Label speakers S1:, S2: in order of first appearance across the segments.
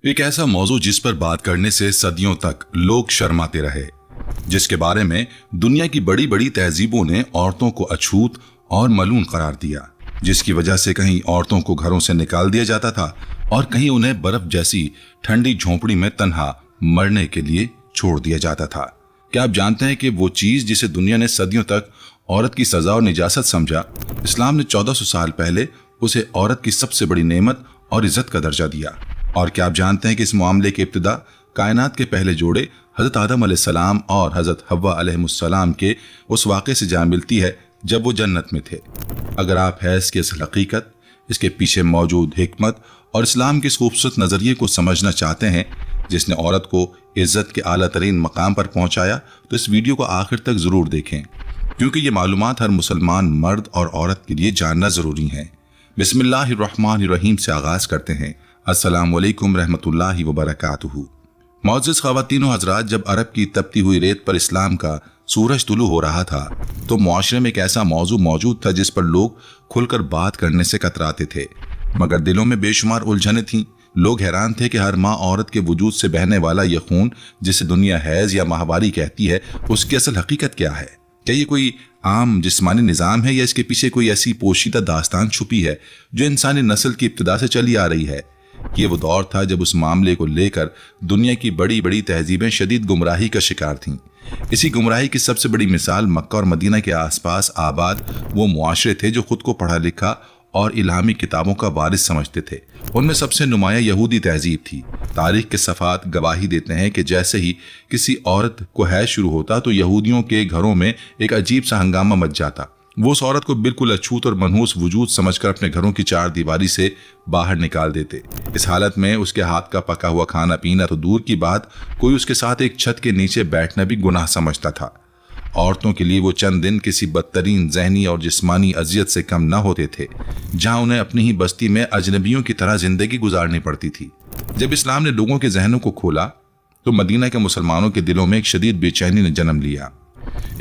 S1: एक ऐसा मौजू जिस पर बात करने से सदियों तक लोग शर्माते रहे, जिसके बारे में दुनिया की बड़ी बड़ी तहजीबों ने औरतों को अछूत और मलून करार दिया, जिसकी वजह से कहीं औरतों को घरों से निकाल दिया जाता था और कहीं उन्हें बर्फ जैसी ठंडी झोंपड़ी में तन्हा मरने के लिए छोड़ दिया जाता था। क्या आप जानते हैं कि वो चीज जिसे दुनिया ने सदियों तक औरत की सजा और निजासत समझा, इस्लाम ने 1400 साल पहले उसे औरत की सबसे बड़ी नेमत और इज्जत का दर्जा दिया। और क्या आप जानते हैं कि इस मामले की इब्तिदा कायनात के पहले जोड़े हजरत आदम अलैहिस्सलाम और हजरत हव्वा अलैहिस्सलाम के उस वाक़े से जा मिलती है जब वो जन्नत में थे। अगर आप हैज़ की असल हकीकत, इसके पीछे मौजूद हिकमत और इस्लाम के इस खूबसूरत नज़रिए को समझना चाहते हैं जिसने औरत को इज्जत के आला तरीन मकाम पर पहुंचाया, तो इस वीडियो को आखिर तक ज़रूर देखें, क्योंकि ये मालूमात हर मुसलमान मर्द और औरत के लिए जानना ज़रूरी है। बिस्मिल्लाहिर्रहमानिर्रहीम से आगाज़ करते हैं। अस्सलामु अलैकुम रहमतुल्लाहि व बरकातुहू। मौजूद ख़वातीन व हज़रात, जब अरब की तपती हुई रेत पर इस्लाम का सूरज तुलू हो रहा था तो मुआशरे में एक ऐसा मौजू मौजूद था जिस पर लोग खुलकर बात करने से कतराते थे, मगर दिलों में बेशुमार उलझनें थीं। लोग हैरान थे कि हर माँ औरत के वजूद से बहने वाला यह खून जिसे दुनिया हैज़ या माहवारी कहती है, उसकी असल हकीकत क्या है। क्या ये कोई आम जिस्मानी निज़ाम है या इसके पीछे कोई ऐसी पोशीदा दास्तान छुपी है जो इंसानी नस्ल की इब्तिदा से चली आ रही है। ये वो दौर था जब उस मामले को लेकर दुनिया की बड़ी बड़ी तहजीबें शदीद गुमराही का शिकार थीं। इसी गुमराही की सबसे बड़ी मिसाल मक्का और मदीना के आसपास आबाद वो मुआशरे थे जो खुद को पढ़ा लिखा और इल्हामी किताबों का वारिस समझते थे। उनमें सबसे नुमाया यहूदी तहजीब थी। तारीख के सफ़ात गवाही देते हैं कि जैसे ही किसी औरत को हैज शुरू होता तो यहूदियों के घरों में एक अजीब सा हंगामा मच जाता। वो उस औरत को बिल्कुल अछूत और मनहूस वजूद समझकर अपने घरों की चार दीवारी से बाहर निकाल देते। इस हालत में उसके हाथ का पका हुआ खाना पीना तो दूर की बात, कोई उसके साथ एक छत के नीचे बैठना भी गुनाह समझता था। औरतों के लिए वो चंद दिन किसी बदतरीन जहनी और जिस्मानी अजियत से कम न होते थे, जहां उन्हें अपनी ही बस्ती में अजनबियों की तरह जिंदगी गुजारनी पड़ती थी। जब इस्लाम ने लोगों के जहनों को खोला तो मदीना के मुसलमानों के दिलों में एक शदीद बेचैनी ने जन्म लिया।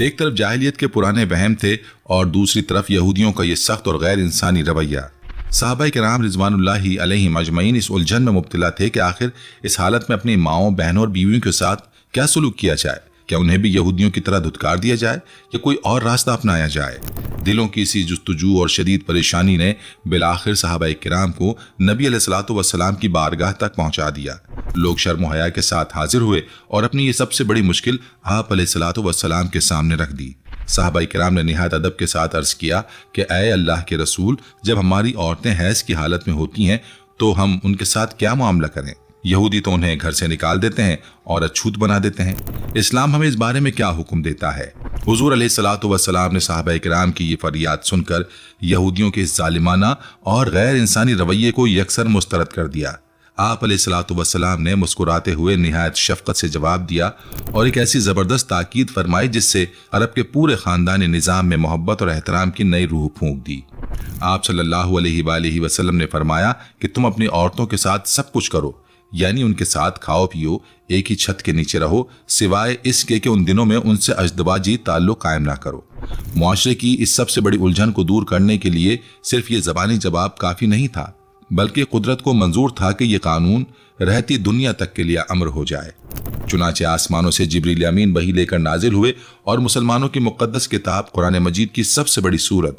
S1: एक तरफ जाहिलियत के पुराने वहम थे और दूसरी तरफ यहूदियों का ये सख्त और गैर इंसानी रवैया। सहाबा किराम रिजवानुल्लाहि अलैहिम अजमईन इस उलझन में मुब्तला थे कि आखिर इस हालत में अपनी माओं, बहनों और बीवियों के साथ क्या सलूक किया जाए। क्या उन्हें भी यहूदियों की तरह धुतकार दिया जाए या कोई और रास्ता अपनाया जाए। दिलों की इसी जुस्तजू और शदीद परेशानी ने बिलाखिर सहाबा किराम को नबी अलैहिस्सलातु वस्सलाम की बारगाह तक पहुंचा दिया। लोग शर्म हया के साथ हाजिर हुए और अपनी ये सबसे बड़ी मुश्किल आप अलैहिस्सलातु वस्सलाम के सामने रख दी। सहाबा किराम ने निहायत अदब के साथ अर्ज किया कि ऐ अल्लाह के रसूल, जब हमारी औरतें हैज की हालत में होती हैं तो हम उनके साथ क्या मामला करें। यहूदी तो उन्हें घर से निकाल देते हैं और अछूत बना देते हैं। इस्लाम हमें इस बारे में क्या हुक्म देता है। हुजूर अलैहिस्सलातु वस्सलाम ने सहाबा किराम की ये फरियाद सुनकर यहूदियों के इस जालिमाना और गैर इंसानी रवैये को यकसर मुस्तरद कर दिया। आप अलैहिस्सलातु वस्सलाम ने मुस्कुराते हुए निहायत शफकत से जवाब दिया और एक ऐसी जबरदस्त ताकीद फरमाई जिससे अरब के पूरे खानदानी निज़ाम में मोहब्बत और एहतराम की नई रूह फूंक दी। आप सल्लल्लाहु अलैहि वसल्लम ने फरमाया कि तुम अपनी औरतों के साथ सब कुछ करो, यानी उनके साथ खाओ पियो, एक ही छत के नीचे रहो, सिवाय इसके कि उन दिनों में उनसे अजदवाजी ताल्लुक कायम ना करो। मुआशरे की इस सबसे बड़ी उलझन को दूर करने के लिए सिर्फ ये ज़बानी जवाब काफ़ी नहीं था, बल्कि कुदरत को मंजूर था कि ये कानून रहती दुनिया तक के लिए अमर हो जाए। चुनाचे आसमानों से जिब्रील अमीन वही लेकर नाजिल हुए और मुसलमानों की मुक़द्दस किताब कुरान मजीद की सबसे बड़ी सूरत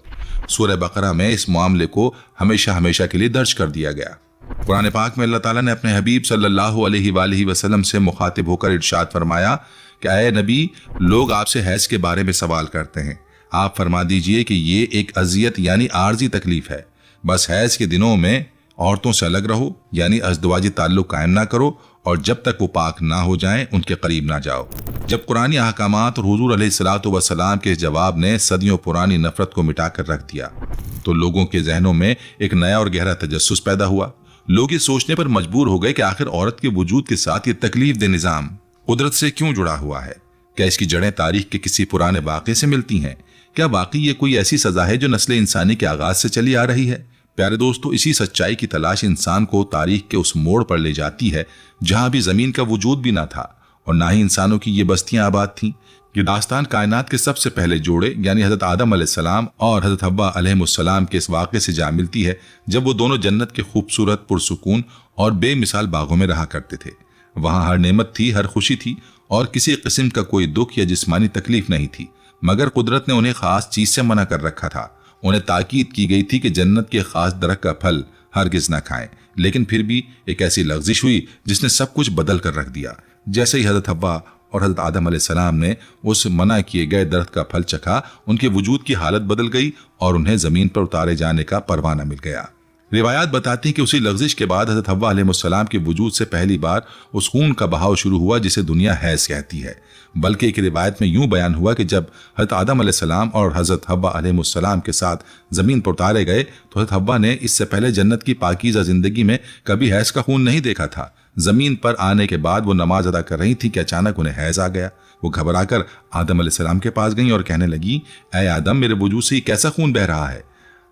S1: सूरह बकरा में इस मामले को हमेशा हमेशा के लिए दर्ज कर दिया गया। कुरान पाक में अल्लाह ताला ने अपने हबीब सल्लल्लाहु अलैहि वसल्लम से मुखातिब होकर इरशाद फरमाया कि ऐ नबी, लोग आपसे हैज के बारे में सवाल करते हैं। आप फरमा दीजिए कि ये एक अजियत यानी आर्जी तकलीफ है। बस हैज के दिनों में औरतों से अलग रहो, यानी अज़दवाजी ताल्लुक कायम ना करो और जब तक वो पाक ना हो जाएं उनके करीब ना जाओ। जब कुरानी अहकामात और हुजूर अलैहिस्सलातु वस्सलाम के जवाब ने सदियों पुरानी नफरत को मिटा कर रख दिया तो लोगों के जहनों में एक नया और गहरा तजस्सुस पैदा हुआ। लोग ये सोचने पर मजबूर हो गए कि आखिर औरत के वजूद के साथ ये तकलीफ दे निज़ाम कुदरत से क्यों जुड़ा हुआ है। क्या इसकी जड़ें तारीख के किसी पुराने वाक़े से मिलती हैं। क्या वाकई ये कोई ऐसी सजा है जो नस्ल इंसानी के आगाज से चली आ रही है। प्यारे दोस्तों, इसी सच्चाई की तलाश इंसान को तारीख के उस मोड़ पर ले जाती है जहां भी जमीन का वजूद भी ना था और ना ही इंसानों की ये बस्तियां आबाद थीं। ये दास्तान कायनात के सबसे पहले जोड़े यानी हजरत आदम अलैहिस्सलाम और हजरत हव्वा अलैहिस्सलाम के इस वाक़े से जा मिलती है जब वो दोनों जन्नत के खूबसूरत, पुरसुकून और बेमिसाल बागों में रहा करते थे। वहां हर नेमत थी, हर खुशी थी और किसी किस्म का कोई दुख या जिस्मानी तकलीफ नहीं थी। मगर कुदरत ने उन्हें खास चीज से मना कर रखा था। उन्हें ताकीद की गई थी कि जन्नत के खास दरख्त का फल हरगिज न खाएं। लेकिन फिर भी एक ऐसी लग़ज़िश हुई जिसने सब कुछ बदल कर रख दिया। जैसे ही हजरत हव्वा और हजरत आदम अलैहिस्सलाम ने उस मना किए गए दरख्त का फल चखा, उनके वजूद की हालत बदल गई और उन्हें जमीन पर उतारे जाने का परवाना मिल गया। रिवायात बताती हैं कि उसी लग़ज़िश के बाद हजरत हव्वा अलैहिस्सलाम के वजूद से पहली बार उस खून का बहाव शुरू हुआ जिसे दुनिया हैज़ कहती है। बल्कि एक रिवायत में यूं बयान हुआ कि जब हजरत आदम अलैहिस्सलाम और हजरत हव्वा अलैहिस्सलाम के साथ जमीन पर उतारे गए तो हजरत हव्वा ने इससे पहले जन्नत की पाकीज़ा जिंदगी में कभी हैज़ का खून नहीं देखा था। जमीन पर आने के बाद वो नमाज अदा कर रही थी कि अचानक उन्हें हैज़ आ गया। वो घबराकर आदम अलैहिस्सलाम के पास गईं और कहने लगी, ऐ आदम, मेरे वजूद से कैसा खून बह रहा है?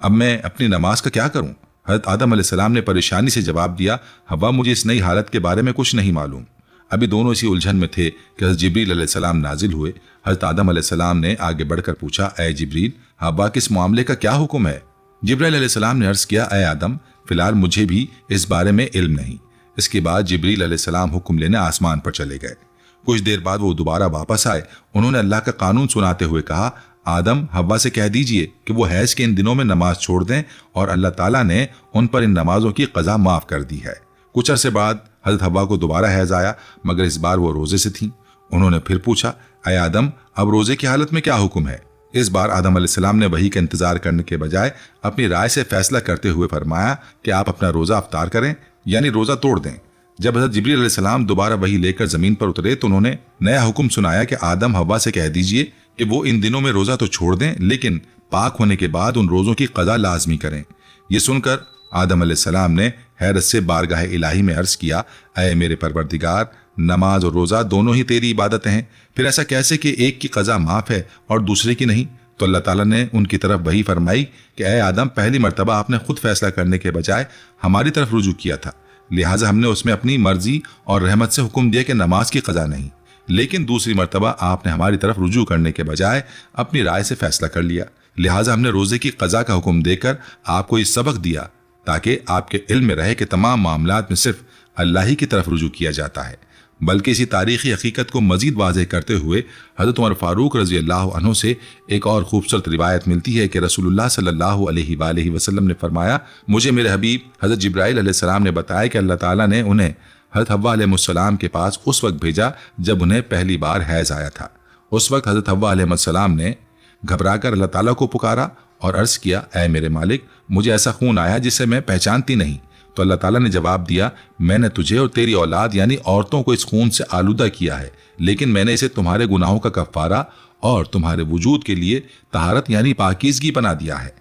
S1: अब मैं अपनी नमाज का क्या करूं? हजरत आदम अलैहिस्सलाम ने परेशानी से जवाब दिया, हव्वा, मुझे इस नई हालत के बारे में कुछ नहीं मालूम। अभी दोनों इसी उलझन में थे कि हजरत जिब्रील अलैहिस्सलाम नाजिल हुए। हजरत आदम अलैहिस्सलाम ने आगे बढ़कर पूछा, ऐ जिब्रील, हव्वा के इस मामले का क्या हुक्म है? जिब्रील अलैहिस्सलाम ने अर्ज किया, ऐ आदम, फिलहाल मुझे भी इस बारे में इल्म नहीं। इसके बाद जिब्रील अलैहिस्सलाम हुक्म लेने आसमान पर चले गए। कुछ देर बाद वो दोबारा वापस आए। उन्होंने अल्लाह का कानून सुनाते हुए कहा, आदम, हव्वा से कह दीजिए कि वो हैज़ के इन दिनों में नमाज छोड़ दें और अल्लाह ताला ने उन पर इन नमाजों की क़ज़ा माफ़ कर दी है। कुछ अरसे बाद हज़रत हव्वा को दोबारा हैज़ आया, मगर इस बार वो रोज़े से थीं। उन्होंने फिर पूछा, ऐ आदम, अब रोज़े की हालत में क्या हुक्म है? इस बार आदम अलैहिस्सलाम ने वही का इंतजार करने के बजाय अपनी राय से फैसला करते हुए फरमाया कि आप अपना रोज़ा अफ्तार करें, यानी रोज़ा तोड़ दें। जब हज़रत जिब्रील अलैहिस्सलाम दोबारा वही लेकर ज़मीन पर उतरे तो उन्होंने नया हुक्म सुनाया कि आदम, हव्वा से कह दीजिए कि वो इन दिनों में रोज़ा तो छोड़ दें, लेकिन पाक होने के बाद उन रोज़ों की क़ज़ा लाजमी करें। ये सुनकर आदम अलैहिस्सलाम ने हैरत से बारगाह इलाही में अर्ज़ किया, ऐ मेरे परवरदिगार, नमाज और रोज़ा दोनों ही तेरी इबादतें हैं, फिर ऐसा कैसे कि एक की क़ज़ा माफ़ है और दूसरे की नहीं? तो अल्लाह ताला ने उनकी तरफ वही फरमाई कि ऐ आदम, पहली मरतबा आपने खुद फैसला करने के बजाय हमारी तरफ रुजू किया था, लिहाजा हमने उसमें अपनी मर्जी और रहमत से हुक्म दिया कि नमाज की क़ज़ा नहीं। लेकिन दूसरी मरतबा आपने हमारी तरफ रुजू करने के बजाय अपनी राय से फैसला कर लिया, लिहाजा हमने रोज़े की क़ज़ा का हुक्म देकर आपको ये सबक दिया ताकि आपके इल्म में रहे कि तमाम मामलात में सिर्फ अल्लाह ही की तरफ रुजू किया जाता है। बल्कि इसी तारीखी हकीकत को मजीद वाज़ेह करते हुए हज़रत उमर फारूक रज़ी अल्लाह अन्हु से एक और खूबसूरत रिवायत मिलती है कि रसूलुल्लाह सल्लल्लाहु अलैहि वसल्लम ने फरमाया, मुझे मेरे हबीब हज़रत जिब्राइल अलैहिस्सलाम ने बताया कि अल्लाह ताला ने उन्हें हज़रत हव्वा अलैहिस्सलाम के पास उस वक्त भेजा जब उन्हें पहली बार हैज़ आया था। उस वक्त हज़रत हव्वा अलैहिस्सलाम ने घबराकर अल्लाह ताला को पुकारा और अर्ज़ किया, ऐ मेरे मालिक, मुझे ऐसा खून आया जिसे मैं पहचानती नहीं। तो अल्लाह ताला ने जवाब दिया, मैंने तुझे और तेरी औलाद यानी औरतों को इस खून से आलूदा किया है, लेकिन मैंने इसे तुम्हारे गुनाहों का कफ़ारा और तुम्हारे वजूद के लिए तहारत यानी पाकीज़गी बना दिया है।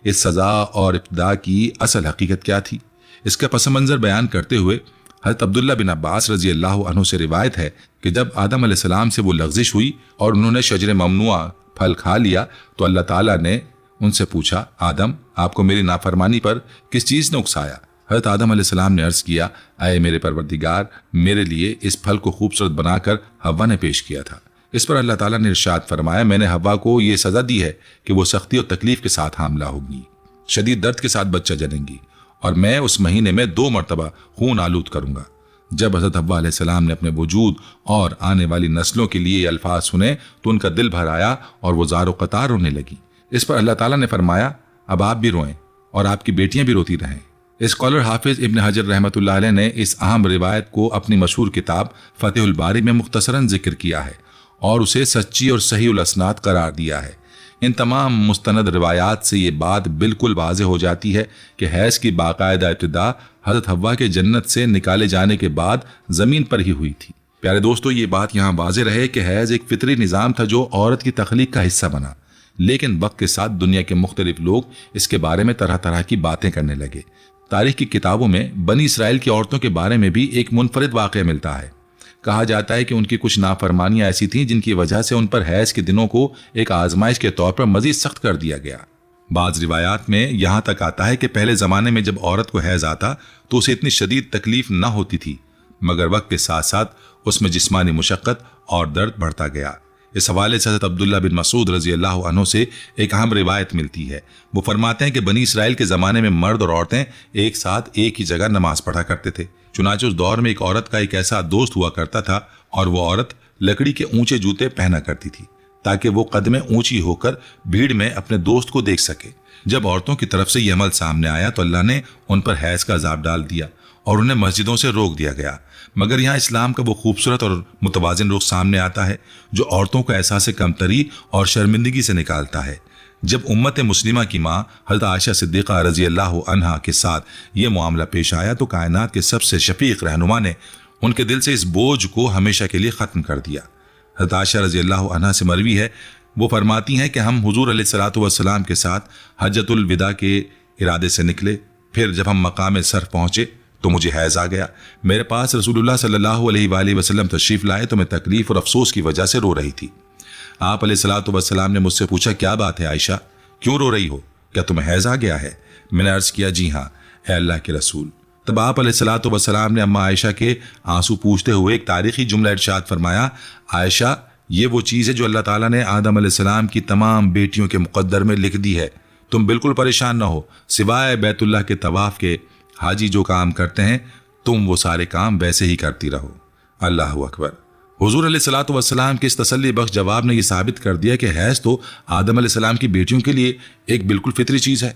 S1: इस सज़ा और इब्तिदा की असल हकीकत क्या थी, इसका पस मंज़र बयान करते हुए हज़रत अब्दुल्ला बिन अब्बास रज़ी अल्लाह अन्हु से रिवायत है कि जब आदम अलैहिस्सलाम से वो लग़ज़िश हुई और उन्होंने शजर ममनुआ फल खा लिया तो अल्लाह ताला ने उनसे पूछा, आदम, आपको मेरी नाफरमानी पर किस चीज़ ने उकसाया? हज़रत आदम अलैहिस्सलाम ने अर्ज़ किया, आए मेरे परवरदिगार, मेरे लिए इस फल को खूबसूरत बनाकर हव्वा ने पेश किया था। इस पर अल्लाह ताला ने इरशाद फरमाया, मैंने हव्वा को ये सज़ा दी है कि वो सख्ती और तकलीफ के साथ हामला होगी, शदीद दर्द के साथ बच्चा जनेंगी और मैं उस महीने में 2 मरतबा खून आलूद करूंगा। जब हज़रत हव्वा अलैहिस्सलाम ने अपने वजूद और आने वाली नस्लों के लिए अल्फाज सुने तो उनका दिल भर आया और वो ज़ारो क़तार रोने लगी। इस पर अल्लाह ताला ने फरमाया, अब आप भी रोएं और आपकी बेटियां भी रोती रहें। स्कॉलर हाफिज इब्न हजर रहमतुल्लाह अलैह ने इस अहम रिवायत को अपनी मशहूर किताब फतेहुल बारी में मुख्तसरन जिक्र किया है और उसे सच्ची और सही उल असनाद करार दिया है। इन तमाम मुस्तनद रिवायात से ये बात बिल्कुल वाज़ेह हो जाती है कि हैज़ की बाकायदा इब्तिदा हज़रत हव्वा के जन्नत से निकाले जाने के बाद ज़मीन पर ही हुई थी। प्यारे दोस्तों, ये बात यहाँ वाज़ेह रहे कि हैज़ एक फितरी निज़ाम था जो औरत की तख्लीक का हिस्सा बना, लेकिन वक्त के साथ दुनिया के मुख्तलिफ लोग इसके बारे में तरह तरह की बातें करने लगे। तारीख की किताबों में बनी इसराइल की औरतों के बारे में भी एक मुनफरिद वाक़या मिलता है। कहा जाता है कि उनकी कुछ नाफरमानियां ऐसी थीं जिनकी वजह से उन पर हैज़ के दिनों को एक आजमाइश के तौर पर मजीद सख्त कर दिया गया। बाज़ रिवायात में यहाँ तक आता है कि पहले ज़माने में जब औरत को हैज़ आता तो उसे इतनी शदीद तकलीफ न होती थी, मगर वक्त के साथ साथ उसमें जिस्मानी मुशक्कत और दर्द बढ़ता गया। इस हवाले से हज़रत अब्दुल्ला बिन मसूद रजी अल्लाह अन्हु से एक अहम रिवायत मिलती है। वो फरमाते हैं कि बनी इसराइल के ज़माने में मर्द और औरतें एक साथ एक ही जगह नमाज पढ़ा करते थे। चुनांचे उस दौर में एक औरत का एक ऐसा दोस्त हुआ करता था और वो औरत लकड़ी के ऊंचे जूते पहना करती थी ताकि वो कद में ऊंची होकर भीड़ में अपने दोस्त को देख सके। जब औरतों की तरफ से यह अमल सामने आया तो अल्लाह ने उन पर हैज का अजाब डाल दिया और उन्हें मस्जिदों से रोक दिया गया। मगर यहाँ इस्लाम का वो खूबसूरत और मुतवाज़िन रुख सामने आता है जो औरतों को एहसास कमतरी और शर्मिंदगी से निकालता है। जब उम्मत मुस्लिमा की माँ हज़रत आयशा सिद्दीक़ा रज़ी अल्लाह अन्हा के साथ ये मामला पेश आया तो कायनात के सबसे शफीक रहनुमा ने उनके दिल से इस बोझ को हमेशा के लिए ख़त्म कर दिया। हज़रत आयशा रज़ी अल्लाह अन्हा से मरवी है, वो फरमाती हैं कि हम हुजूर अलैहिस्सलातु वस्सलाम के साथ हज्जतुल विदा के इरादे से निकले। फिर जब हम मकाम सर पहुँचे तो मुझे हैज़ आ गया। मेरे पास रसूलुल्लाह सल्लल्लाहु अलैहि वसल्लम तशरीफ़ लाए तो मैं तकलीफ़ और अफसोस की वजह से रो रही थी। आप अलैहिस्सलातु वस्सलाम ने मुझसे पूछा, क्या बात है आयशा, क्यों रो रही हो, क्या तुम्हें हैज़ आ गया है? मैंने अर्ज़ किया, जी हाँ ए अल्लाह के रसूल। तब आप अलैहिस्सलातु वस्सलाम ने अम्मा आयशा के आंसू पूछते हुए एक तारीख़ी जुमला इरशाद फरमाया, आयशा ये वो चीज़ है जो अल्लाह ताला ने आदम अलैहिस्सलाम की तमाम बेटियों के मुक़द्दर में लिख दी है। तुम बिल्कुल परेशान ना हो, सिवाय बैतुल्लाह के तवाफ़ के हाजी जो काम करते हैं तुम वो सारे काम वैसे ही करती रहो। अल्लाह अकबर। हुजूर अलैहिस्सलातु वस्सलाम के इस तसल्ली बख्श जवाब ने यह साबित कर दिया कि हैज़ तो आदम अलैहिस्सलाम की बेटियों के लिए एक बिल्कुल फितरी चीज़ है।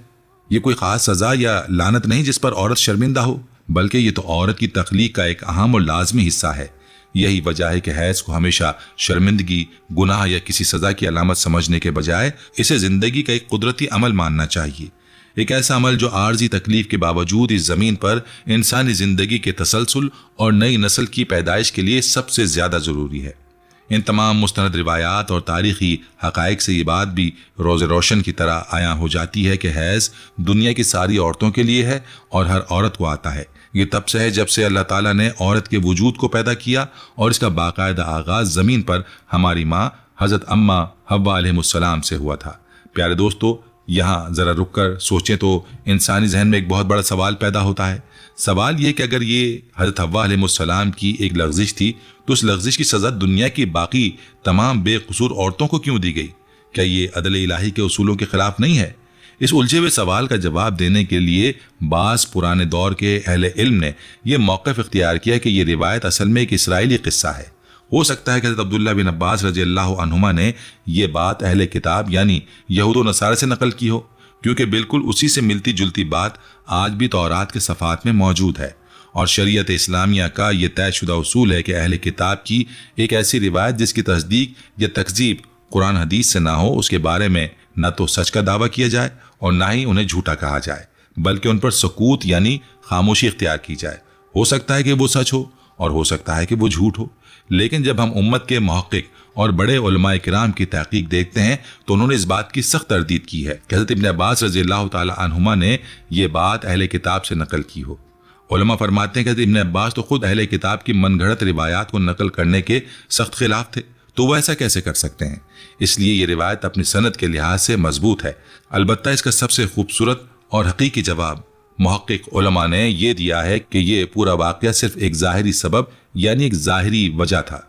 S1: ये कोई ख़ास सज़ा या लानत नहीं जिस पर औरत शर्मिंदा हो, बल्कि ये तो औरत की तख्लीक का एक अहम और लाजमी हिस्सा है। यही वजह है कि हैज़ को हमेशा शर्मिंदगी, गुनाह या किसी सज़ा की अलामत समझने के बजाय इसे ज़िंदगी का एक कुदरती अमल मानना चाहिए। एक ऐसा अमल जो आर्जी तकलीफ के बावजूद इस ज़मीन पर इंसानी ज़िंदगी के तसलसल और नई नस्ल की पैदाइश के लिए सबसे ज़्यादा ज़रूरी है। इन तमाम मुस्तनद रिवायात और तारीख़ी हक़ाइक़ से ये बात भी रोज़ रोशन की तरह आया हो जाती है कि हैज़ दुनिया की सारी औरतों के लिए है और हर औरत को आता है। ये तब से है जब से अल्लाह ताला ने औरत के वजूद को पैदा किया और इसका बाकायदा आगाज़ ज़मीन पर हमारी माँ हज़रत अम्मा हव्वा अलैहिस्सलाम से हुआ था। प्यारे दोस्तों, यहाँ ज़रा रुक कर सोचें तो इंसानी जहन में एक बहुत बड़ा सवाल पैदा होता है। सवाल ये कि अगर ये हज़रत हव्वा अलैहिस्सलाम की एक लग़ज़िश थी तो उस लग़ज़िश की सज़ा दुनिया की बाकी तमाम बेकसूर औरतों को क्यों दी गई? क्या ये अदल इलाही के उसूलों के ख़िलाफ़ नहीं है? इस उलझे हुए सवाल का जवाब देने के लिए बाज़ पुराने दौर के अहले इल्म ने यह मौक़िफ़ इख्तियार किया कि यह रिवायत असल में एक इसराइली क़िस्सा है। हो सकता है कि हज़रत अब्दुल्ला बिन अब्बास रज़ी अल्लाह अन्हुमा ने यह बात अहले किताब यानी यहूद व नसारा से नकल की हो, क्योंकि बिल्कुल उसी से मिलती जुलती बात आज भी तौरात के सफ़ात में मौजूद है। और शरीयत इस्लामिया का यह तयशुदा उसूल है कि अहले किताब की एक ऐसी रिवायत जिसकी तस्दीक या तकज़ीब कुरान हदीस से ना हो, उसके बारे में न तो सच का दावा किया जाए और ना ही उन्हें झूठा कहा जाए, बल्कि उन पर सकूत यानी खामोशी इख्तियार की जाए। हो सकता है कि वो सच हो और हो सकता है कि वो झूठ हो, लेकिन जब हम उम्मत के मुहक्किक और बड़े उलमाए किराम की तहकीक देखते हैं तो उन्होंने इस बात की सख्त तरदीद की है कि हज़रत इब्न अब्बास रज़ी अल्लाह ताला अन्हुमा ने ये बात अहले किताब से नकल की हो। उलमा फरमाते हैं कि इब्न अब्बास तो खुद अहले किताब की मनगढ़ंत रिवायात को नकल करने के सख्त खिलाफ थे, तो वह ऐसा कैसे कर सकते हैं? इसलिए ये रिवायत अपनी सनद के लिहाज से मजबूत है। अलबत्ता इसका सबसे खूबसूरत और हकीकी जवाब मुहक्किक उलमा ने यह दिया है कि यह पूरा वाक़या सिर्फ एक ज़ाहिरी सबब यानी एक ज़ाहिरी वजह था,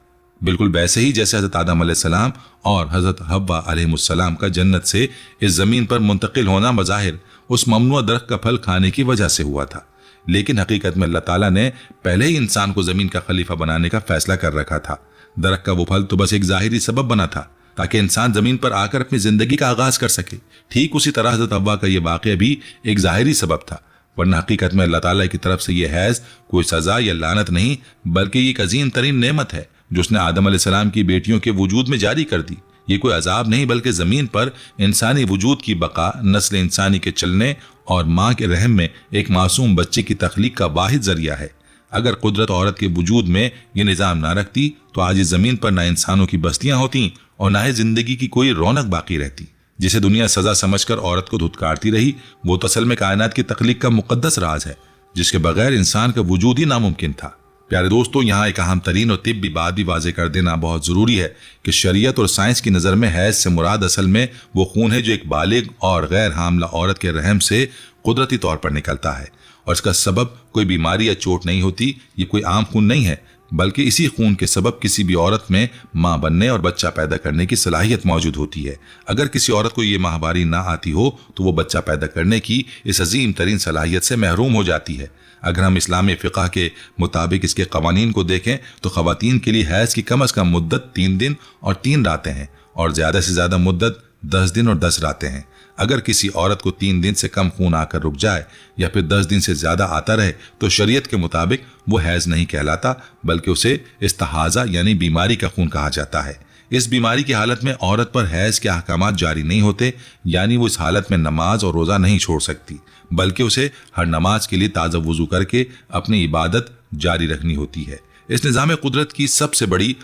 S1: बिल्कुल वैसे ही जैसे हज़रत आदम अलैहिस्सलाम और हज़रत हव्वा अलैहिस्सलाम का जन्नत से इस ज़मीन पर मुंतकिल होना बज़ाहिर उस ममनुआ दरख्त का फल खाने की वजह से हुआ था। लेकिन हकीकत में अल्लाह ताला ने पहले ही इंसान को ज़मीन का खलीफा बनाने का फैसला कर रखा था। दरख्त का वो फल तो बस एक ज़ाहिरी सबब बना था ताकि इंसान ज़मीन पर आकर अपनी ज़िंदगी का आगाज़ कर सके। ठीक उसी तरह हज़रत हव्वा का ये वाक़या भी एक ज़ाहिरी सबब था, वरना हकीकत में अल्लाह ताला की तरफ से यह हैज़ कोई सज़ा या लानत नहीं, बल्कि ये एक अज़ीम तरीन नेमत है जो उसने आदम अलैहिस्सलाम की बेटियों के वजूद में जारी कर दी। ये कोई अजाब नहीं बल्कि ज़मीन पर इंसानी वजूद की बका, नस्ल इंसानी के चलने और माँ के रहम में एक मासूम बच्चे की तख्लीक का वाहिद ज़रिया है। अगर कुदरत औरत के वजूद में ये निज़ाम ना रखती तो आज इस ज़मीन पर ना इंसानों की बस्तियाँ होती और ना ही ज़िंदगी की कोई रौनक बाकी रहती। जिसे दुनिया सज़ा समझकर औरत को धुतकारती रही, वो तो असल में कायनात की तख्लीक का मुक़द्दस राज है जिसके बगैर इंसान का वजूद ही नामुमकिन था। प्यारे दोस्तों, यहाँ एक अहम तरीन और तिब्बी बात भी वाज़े कर देना बहुत ज़रूरी है कि शरीयत और साइंस की नज़र में हैज़ से मुराद असल में वो खून है जो एक बालिग और गैर हामला औरत के रहम से कुदरती तौर पर निकलता है और इसका सबब कोई बीमारी या चोट नहीं होती। ये कोई आम खून नहीं है, बल्कि इसी खून के सबब किसी भी औरत में मां बनने और बच्चा पैदा करने की सलाहियत मौजूद होती है। अगर किसी औरत को ये माहवारी ना आती हो तो वो बच्चा पैदा करने की इस अजीम तरीन सलाहियत से महरूम हो जाती है। अगर हम इस्लामी फ़िक़्ह के मुताबिक इसके कवानीन को देखें तो ख़वातीन के लिए हैज़ की कम अज़ कम मुद्दत 3 दिन और 3 रातें हैं और ज़्यादा से ज़्यादा मुद्दत 10 दिन और 10 रातें हैं। अगर किसी औरत को 3 दिन से कम खून आकर रुक जाए या फिर 10 दिन से ज़्यादा आता रहे तो शरीयत के मुताबिक वो हैज़ नहीं कहलाता, बल्कि उसे इस्तिहाज़ा यानी बीमारी का खून कहा जाता है। इस बीमारी की हालत में औरत पर हैज़ के अहकामात जारी नहीं होते, यानी वो इस हालत में नमाज और रोज़ा नहीं छोड़ सकती, बल्कि उसे हर नमाज के लिए ताज़ा वुज़ू करके अपनी इबादत जारी रखनी होती है। इस निज़ाम कुदरत की सबसे बड़ी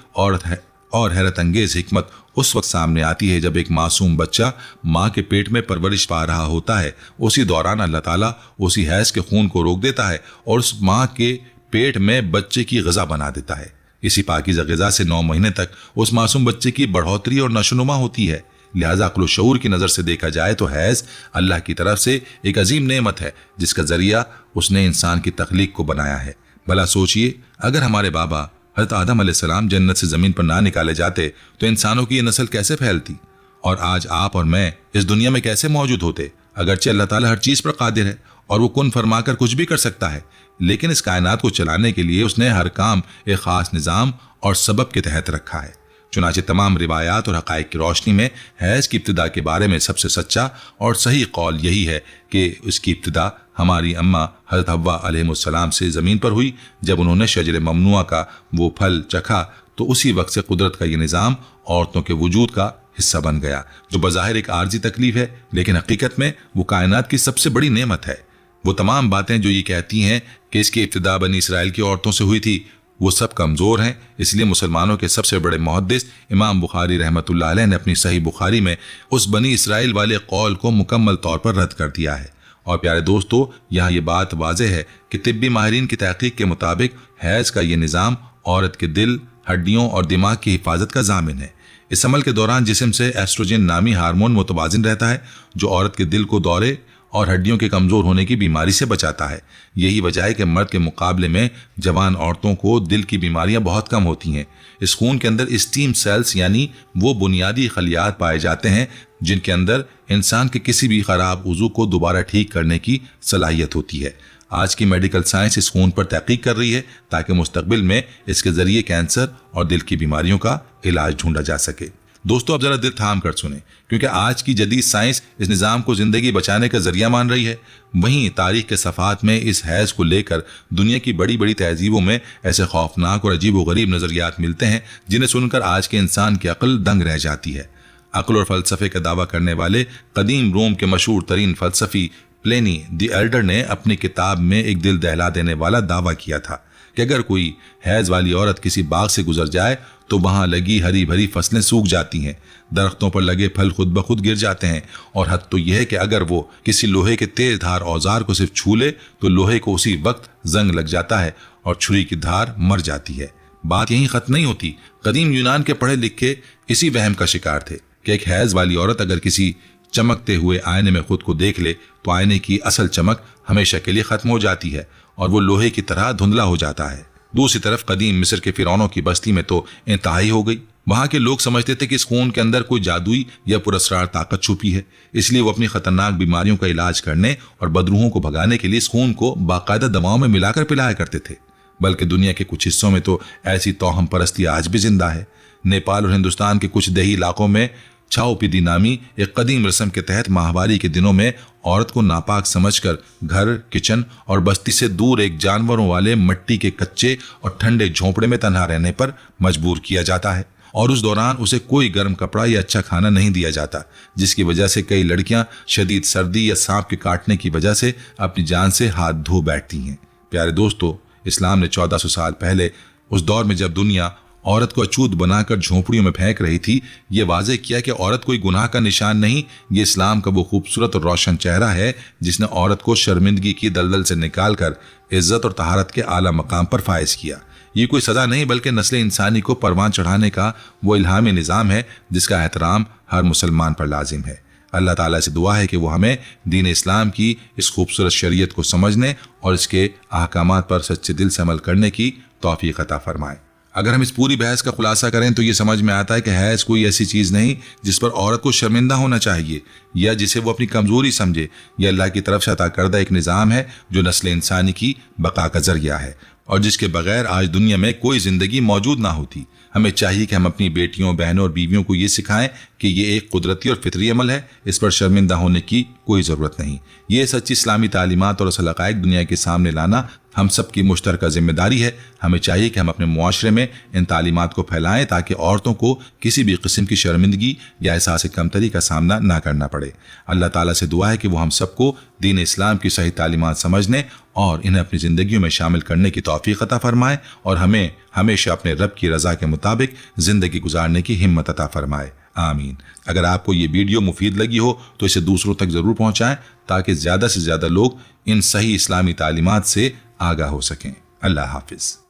S1: और हैरत अंगेज हिकमत उस वक्त सामने आती है जब एक मासूम बच्चा माँ के पेट में परवरिश पा रहा होता है। उसी दौरान अल्लाह ताला उसी हैज़ के खून को रोक देता है और उस माँ के पेट में बच्चे की ग़िज़ा बना देता है। इसी पाकीज़ा ग़िज़ा से 9 महीने तक उस मासूम बच्चे की बढ़ोतरी और नशोनुमा होती है। लिहाजा अक्ल शऊर की नज़र से देखा जाए तो हैज़ अल्लाह की तरफ से एक अजीम नेमत है जिसका ज़रिया उसने इंसान की तख्लीक को बनाया है। भला सोचिए, अगर हमारे बाबा हज़रत आदम अलैहिस्सलाम जन्नत से ज़मीन पर ना निकाले जाते तो इंसानों की ये नस्ल कैसे फैलती और आज आप और मैं इस दुनिया में कैसे मौजूद होते। अगरचे अल्लाह ताला हर चीज़ पर कादिर है और वो कुन फरमाकर कुछ भी कर सकता है, लेकिन इस कायनात को चलाने के लिए उसने हर काम एक ख़ास निज़ाम और सबब के तहत रखा है। चुनांचे तमाम रिवायात और हक़ाइक़ की रोशनी में हैज़ की इब्तिदा के बारे में सबसे सच्चा और सही कौल यही है कि उसकी इब्तिदा हमारी अम्मा हज़रत हव्वा अलैहिस्सलाम से ज़मीन पर हुई। जब उन्होंने शजर ममनुआ का वो फल चखा तो उसी वक्त से कुदरत का ये निज़ाम औरतों के वजूद का हिस्सा बन गया, जो बज़ाहिर एक आर्जी तकलीफ है लेकिन हकीकत में वो कायनात की सबसे बड़ी नेमत है। वो तमाम बातें जो ये कहती हैं कि इसकी इब्तिदा बनी इसराइल की औरतों से हुई थी, वो सब कमज़ोर हैं। इसलिए मुसलमानों के सबसे बड़े मुहद्दिस इमाम बुखारी रहमतुल्लाह अलैह ने अपनी सही बुखारी में उस बनी इसराइल वाले कौल को मुकम्मल तौर पर रद्द कर दिया है। और प्यारे दोस्तों, यहाँ ये बात वाज़ेह है कि तिब्बी माहिरीन की तहकीक के मुताबिक हैज़ का ये निज़ाम औरत के दिल, हड्डियों और दिमाग की हिफाजत का ज़ामिन है। इस अमल के दौरान जिस्म से एस्ट्रोजन नामी हार्मोन मुतवाज़िन रहता है जो औरत के दिल को दौरे और हड्डियों के कमज़ोर होने की बीमारी से बचाता है। यही वजह है कि मर्द के मुकाबले में जवान औरतों को दिल की बीमारियां बहुत कम होती हैं। इस खून के अंदर स्टीम सेल्स यानी वो बुनियादी खलियात पाए जाते हैं जिनके अंदर इंसान के किसी भी ख़राब उज़ू को दोबारा ठीक करने की सलाहियत होती है। आज की मेडिकल साइंस इस खून पर तहकीक कर रही है ताकि मुस्तकबिल में इसके ज़रिए कैंसर और दिल की बीमारियों का इलाज ढूंढा जा सके। दोस्तों, अब जरा दिल थाम कर सुने, क्योंकि आज की जदीद साइंस इस निज़ाम को ज़िंदगी बचाने का जरिया मान रही है। वहीं तारीख के सफ़ात में इस हैज़ को लेकर दुनिया की बड़ी बड़ी तहजीबों में ऐसे खौफनाक और अजीब व गरीब नज़रियात मिलते हैं जिन्हें सुनकर आज के इंसान की अक्ल दंग रह जाती है। अक्ल और फ़लसफ़े का दावा करने वाले कदीम रोम के मशहूर तरीन फ़लसफ़ी प्लेनी द एल्डर ने अपनी किताब में एक दिल दहला देने वाला दावा किया था कि अगर कोई हैज़ वाली औरत किसी बाग से गुजर जाए तो वहाँ लगी हरी भरी फसलें सूख जाती हैं, दरख्तों पर लगे फल खुद ब खुद गिर जाते हैं और हद तो यह है कि अगर वो किसी लोहे के तेज धार औजार को सिर्फ छू ले तो लोहे को उसी वक्त जंग लग जाता है और छुरी की धार मर जाती है। बात यहीं खत्म नहीं होती। कदीम यूनान के पढ़े लिखे इसी वहम का शिकार थे कि एक हैज़ वाली औरत अगर किसी चमकते हुए आईने में खुद को देख ले तो आईने की असल चमक हमेशा के लिए खत्म हो जाती है और वो लोहे की तरह धुंधला हो जाता है। दूसरी तरफ कदीम मिस्र के फिरौनों की बस्ती में तो इंतहाई हो गई। वहां के लोग समझते थे कि इस खून के अंदर कोई जादुई या पुरस्कार ताकत छुपी है, इसलिए वो अपनी खतरनाक बीमारियों का इलाज करने और बदरूहों को भगाने के लिए इस खून को बाकायदा दवाओं में मिलाकर पिलाया करते थे। बल्कि दुनिया के कुछ हिस्सों में तो ऐसी तौहम परस्ती आज भी जिंदा है। नेपाल और हिंदुस्तान के कुछ देही इलाकों में छाओपीदी नामी एक कदीम रस्म के तहत माहवारी के दिनों में औरत को नापाक समझकर घर, किचन और बस्ती से दूर एक जानवरों वाले मिट्टी के कच्चे और ठंडे झोंपड़े में तन्हा रहने पर मजबूर किया जाता है और उस दौरान उसे कोई गर्म कपड़ा या अच्छा खाना नहीं दिया जाता, जिसकी वजह से कई लड़कियां शदीद सर्दी या सांप के काटने की वजह से अपनी जान से हाथ धो बैठती हैं। प्यारे दोस्तों, इस्लाम ने 1400 साल पहले उस दौर में जब दुनिया औरत को अछूत बनाकर झोंपड़ियों में फेंक रही थी, ये वाजे किया कि औरत कोई गुनाह का निशान नहीं, ये इस्लाम का वो खूबसूरत और रोशन चेहरा है जिसने औरत को शर्मिंदगी की दलदल से निकालकर इज्जत और तहारत के आला मकाम पर फायज किया। ये कोई सजा नहीं बल्कि नस्ल इंसानी को परवान चढ़ाने का वो इल्हामी निज़ाम है जिसका एहतराम हर मुसलमान पर लाजिम है। अल्लाह ताला से दुआ है कि वो हमें दीन इस्लाम की इस खूबसूरत शरीयत को समझने और इसके अहकामात पर सच्चे दिल से अमल करने की तौफीक अता फरमाए। अगर हम इस पूरी बहस का खुलासा करें तो ये समझ में आता है कि हैज़ कोई ऐसी चीज़ नहीं जिस पर औरत को शर्मिंदा होना चाहिए या जिसे वो अपनी कमज़ोरी समझे। यह अल्लाह की तरफ से अता करदा एक निज़ाम है जो नस्ल इंसानी की बका का जरिया है और जिसके बगैर आज दुनिया में कोई ज़िंदगी मौजूद ना होती। हमें चाहिए कि हम अपनी बेटियों, बहनों और बीवियों को ये सिखाएं कि ये एक कुदरती और फितरी अमल है, इस पर शर्मिंदा होने की कोई ज़रूरत नहीं। ये सच्ची इस्लामी तालीमात और असल हक़ाइक़ दुनिया के सामने लाना हम सब की मुश्तरका जिम्मेदारी है। हमें चाहिए कि हम अपने मुआशरे में इन तालीमात को फैलाएं ताकि औरतों को किसी भी किस्म की शर्मिंदगी या एहसास कमतरी का सामना ना करना पड़े। अल्लाह ताला से दुआ है कि वो हम सबको दीन इस्लाम की सही तालीमात समझने और इन्हें अपनी ज़िंदगियों में शामिल करने की तौफीक अता फरमाए और हमें हमेशा अपने रब की रज़ा के मुताबिक ज़िंदगी गुजारने की हिम्मत अता फरमाए। आमीन। अगर आपको ये वीडियो मुफीद लगी हो तो इसे दूसरों तक ज़रूर पहुँचाएँ ताकि ज़्यादा से ज़्यादा लोग इन सही इस्लामी तालीमात से आगाह हो सकें। अल्लाह हाफिज़।